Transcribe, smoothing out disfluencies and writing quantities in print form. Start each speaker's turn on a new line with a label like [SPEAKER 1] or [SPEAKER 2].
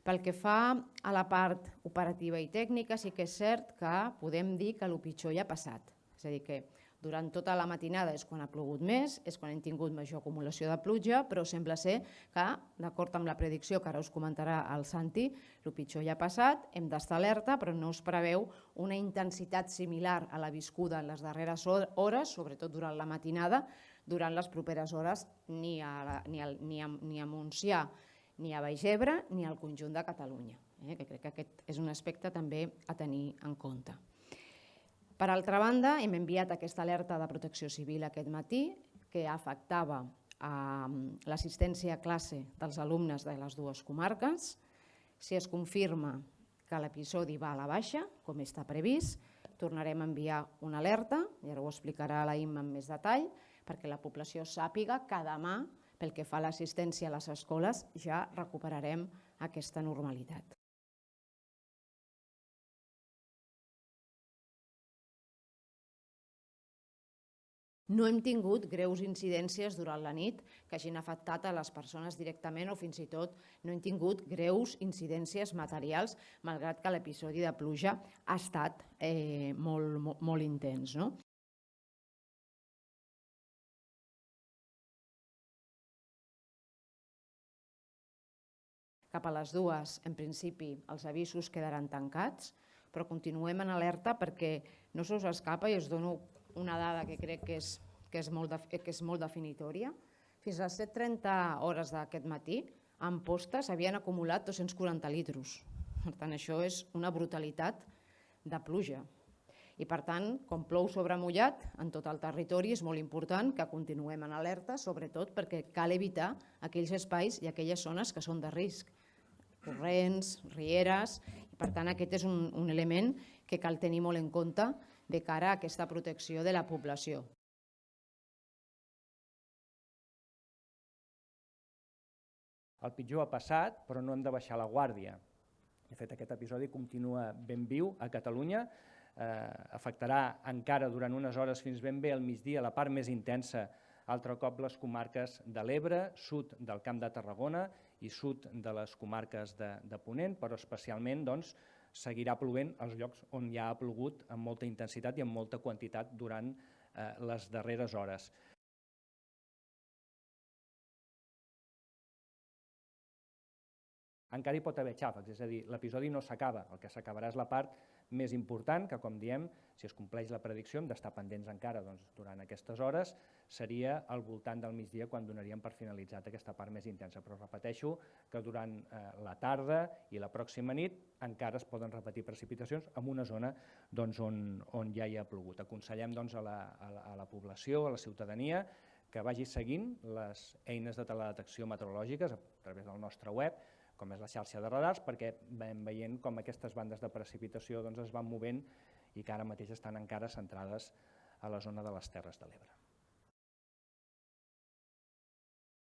[SPEAKER 1] Pel que fa a la part operativa i tècnica, sí que és cert que podem dir que el pitjor ja ha passat. És a dir, que durant tota la matinada és quan ha plogut més, és quan hem tingut major acumulació de pluja, però sembla ser que, d'acord amb la predicció que ara us comentarà el Santi, el pitjor ja ha passat, hem d'estar alerta, però no es preveu una intensitat similar a la viscuda en les darreres hores, sobretot durant la matinada, durant les properes hores ni a Montsià, ni a Baix Ebre, ni al conjunt de Catalunya, que crec que aquest és un aspecte també a tenir en compte. Per altra banda, hem enviat aquesta alerta de Protecció Civil aquest matí que afectava l'assistència a classe dels alumnes de les dues comarques. Si es confirma que l'episodi va a la baixa, com està previst, tornarem a enviar una alerta, i ara ho explicarà la Imma amb més detall, perquè la població sàpiga que demà, pel que fa a l'assistència a les escoles, ja recuperarem aquesta normalitat. No hem tingut greus incidències durant la nit que hagin afectat a les persones directament o fins i tot no hem tingut greus incidències materials, malgrat que l'episodi de pluja ha estat molt intens. Cap a les 2, en principi, els avisos quedaran tancats, però continuem en alerta perquè no se us escapa, i us dono una dada que crec que és molt definitòria. Fins a les 7:30 hores d'aquest matí, a Amposta s'havien acumulat 240 litros. Per tant, això és una brutalitat de pluja. I per tant, com plou sobre mullat en tot el territori, és molt important que continuem en alerta, sobretot perquè cal evitar aquells espais i aquelles zones que són de risc, corrents, rieres, i per tant aquest és un element que cal tenir molt en compte de cara a aquesta protecció de la població.
[SPEAKER 2] El pitjor ha passat, però no hem de baixar la guàrdia. De fet, aquest episodi continua ben viu a Catalunya, afectarà encara durant unes hores fins ben bé al migdia la part més intensa, altre cop les comarques de l'Ebre, sud del Camp de Tarragona i sud de les comarques de Ponent, però especialment seguirà plovent als llocs on ja ha plogut amb molta intensitat i amb molta quantitat durant les darreres hores. Encara hi pot haver xàfecs, és a dir, l'episodi no s'acaba, el que s'acabarà és la part més important, que com diem, si es compleix la predicció, hem d'estar pendents encara durant aquestes hores, seria al voltant del migdia quan donaríem per finalitzat aquesta part més intensa. Però repeteixo que durant la tarda i la pròxima nit encara es poden repetir precipitacions en una zona on ja hi ha plogut. Aconsellem a la població, a la ciutadania, que vagi seguint les eines de teledetecció meteorològiques a través del nostre web, com és la xarxa de radars, perquè vam veient com aquestes bandes de precipitació es van movent i que ara mateix estan encara centrades a la zona de les Terres de l'Ebre.